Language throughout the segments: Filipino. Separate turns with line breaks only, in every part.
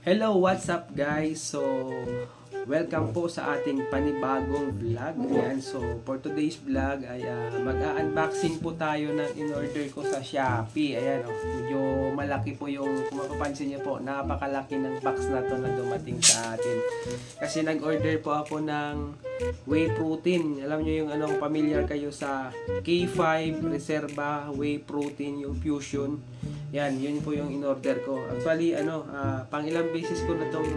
Hello, what's up guys? So, welcome po sa ating panibagong vlog. Ayan, so for today's vlog ay mag-unboxing po tayo ng in-order ko sa Shopee. Ayan, medyo malaki po yung, kung mapapansin niyo po, napakalaki ng box na to na dumating sa atin. Kasi nag-order po ako ng whey protein. Alam niyo yung familiar kayo sa K5 Reserva whey protein, yung Fusion. Yan, yun po yung in-order ko. Actually, pang ilang beses ko na tong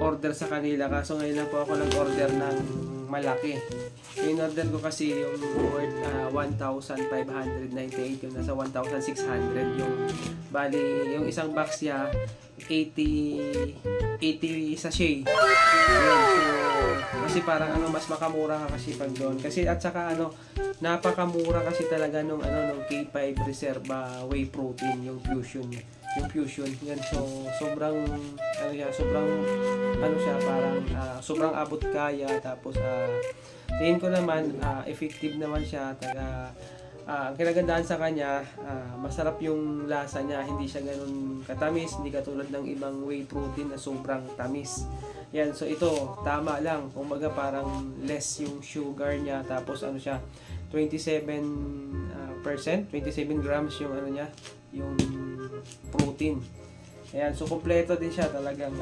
order sa kanila. Kaso ngayon lang po ako nag-order ng malaki. Yung in-order ko kasi yung worth 1,598. Yung nasa 1,600. Yung, bali, yung isang box niya, 80 sachet. Yun, so, kasi parang mas makamura ka kasi pag doon. Kasi at saka napakamura kasi talaga nung K5 Reserva whey protein, yung Fusion. Yung Fusion. Yan, so sobrang sobrang abot kaya, tapos tingin ko naman effective naman siya. Ang kinagandaan sa kanya, masarap yung lasa niya, hindi siya ganun katamis, hindi katulad ng ibang whey protein na sobrang tamis. Yan, so ito, tama lang. Kumbaga parang less yung sugar niya, tapos siya, 27%, 27 grams yung yung protein. Ayan, so kompleto din siya talagang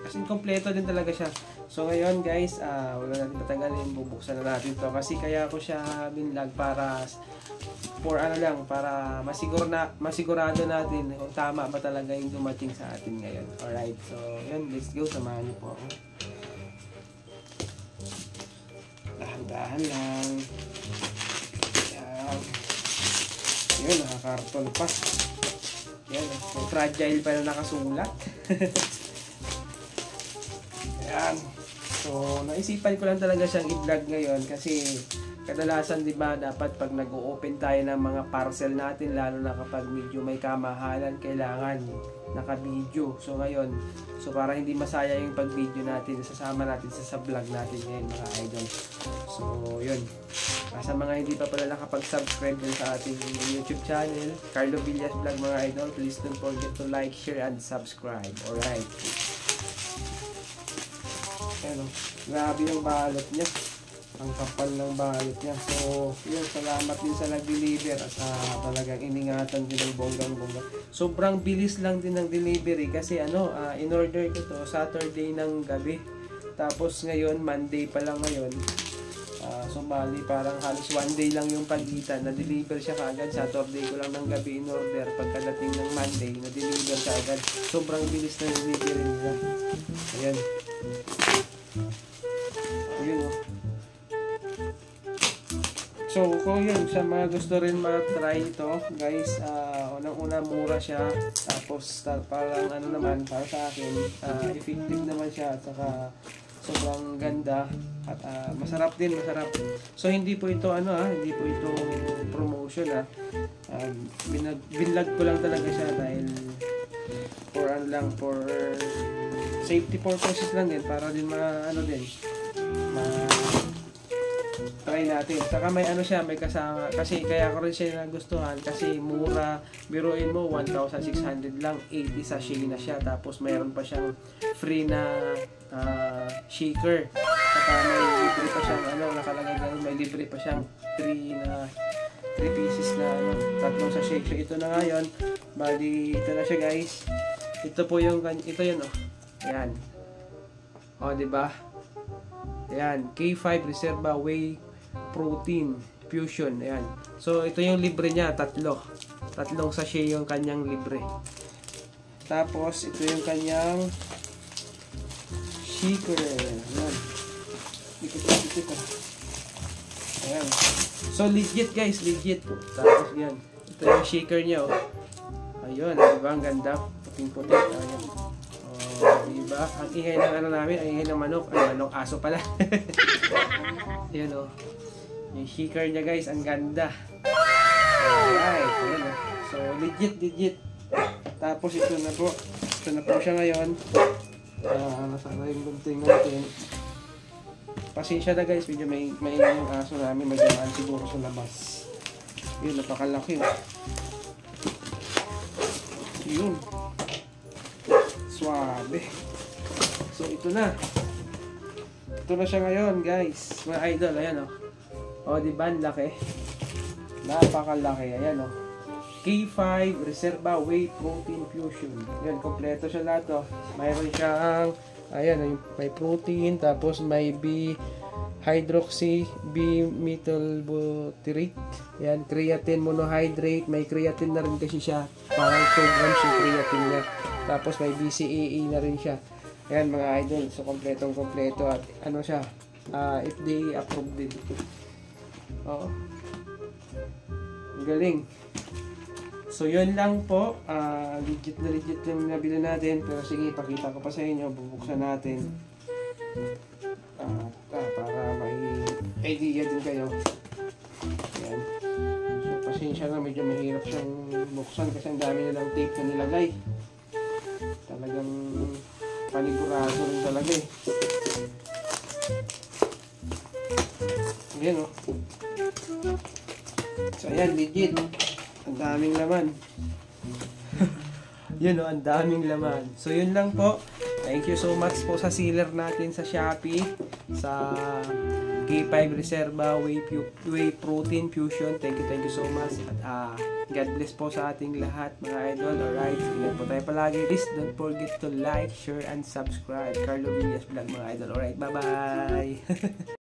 kasi kompleto din talaga siya. So ngayon guys, wala natin patagalin, bubuksan na natin to kasi kaya ko siya binlog para para masigurado natin kung tama ba talaga yung dumating sa atin ngayon. Alright, so yan, let's go, samahan niyo po ako. Dahan-dahan lang. Yun, nakakarton pa. Yan, may fragile pa na nakasulat. Yan. So, naisipan ko lang talaga siyang i-vlog ngayon kasi kadalasan, di ba, dapat pag nag-o-open tayo ng mga parcel natin, lalo na kapag medyo may kamahalan, kailangan naka-video. So ngayon, para hindi masaya yung pag-video natin, sasama natin sa vlog natin ngayon, mga idol. So, yun. Sa mga hindi pa pala nakapag-subscribe din sa ating YouTube channel, Carlo Villas Vlog, mga idol, please don't forget to like, share, and subscribe. Alright. Ayan, grabe yung balot niya. Ang kapal ng balot niya. So, yun, salamat din sa nag-deliver at talagang iningatan din ng bonggang-bongga. Sobrang bilis lang din ng delivery kasi in-order ko to Saturday ng gabi. Tapos ngayon, Monday pa lang ngayon. So bali parang halos one day lang yung pagitan. Na-deliver siya kaagad. Saturday ko lang ng gabi in-order. Pagkadating ng Monday, na-deliver siya agad. Sobrang bilis na delivery nila. Ayan. Ayun So kung yun, sa mga gusto rin ma-try ito, guys, unang-una mura siya. Tapos parang naman, para sa akin, effective naman siya. At saka sobrang ganda at masarap din, masarap. So hindi po ito hindi po ito promotion binlog ko lang talaga siya dahil for safety purposes lang din, para din try natin. Saka may siya, may kasama, kasi kaya ko rin siya nagustuhan kasi mura. Biruin mo, 1,600 lang, 80 sachet na siya, tapos mayroon pa siyang free na shaker. Saka may libre pa siyang nakalagay doon, may libre pa siyang 3 pieces na tatlong sachet. So ito na ngayon, bali ito na siya guys. Ito po yung yun ayan. Di ba? Ayan, K5 Reserva whey protein Fusion. Ayan. So ito yung libre niya, tatlong sachet yung kanyang libre. Tapos ito yung kanyang shaker. Ayan. Dikit. Ayan. So legit guys, legit. Tapos yan. Ito yung shaker niya. Ayun, diba? Ang ganda. Puting-puting. Ayan. Diba? Ang ingay ng namin, ang ingay ng manok. Manok, aso pala. Ayan yung shaker niya guys, ang ganda. Alright, ayan So legit. Tapos ito na po siya ngayon. Nasara yung gunting natin. Pasensya na guys, medyo may yung aso namin, magandaan siguro sa labas. Yun, napakalaki. Yun. Swabe. So, ito na. Ito na siya ngayon, guys. Mga idol, ayan o. O, diba? Ang laki. Napakalaki. Ayan o. K5 Reserva Whey Protein Fusion. Yan, kompleto siya lahat o. Mayroon siyang, ayan, may protein, tapos may hydroxy B-methylbutyrate. Yan, creatine monohydrate. May creatine na rin kasi siya. Parang 2 grams yung creatine niya. Tapos may BCAA na rin siya. Yan mga idol. So, kompletong-kompleto. At ano siya? FDA approved din. Oo. Ang galing. So, yun lang po. Legit na legit yung nabili natin. Pero sige, pakita ko pa sa inyo. Bubuksan natin. Para may idea din kayo. Yan. So, pasensya na. Medyo mahirap siyang buksan kasi ang dami nilang tape na nilagay. Talagang panigurado rin talaga eh. Ayan o. So, ayan. Legit. Ang daming laman. Yun o, ang daming laman. So, yun lang po. Thank you so much po sa seller natin sa Shopee. Sa K5 Reserva Whey Protein Fusion. Thank you so much. At God bless po sa ating lahat, mga idol. Alright, ingat po tayo palagi. Please don't forget to like, share, and subscribe. Carlo Villas Vlog, mga idol. Alright, bye-bye!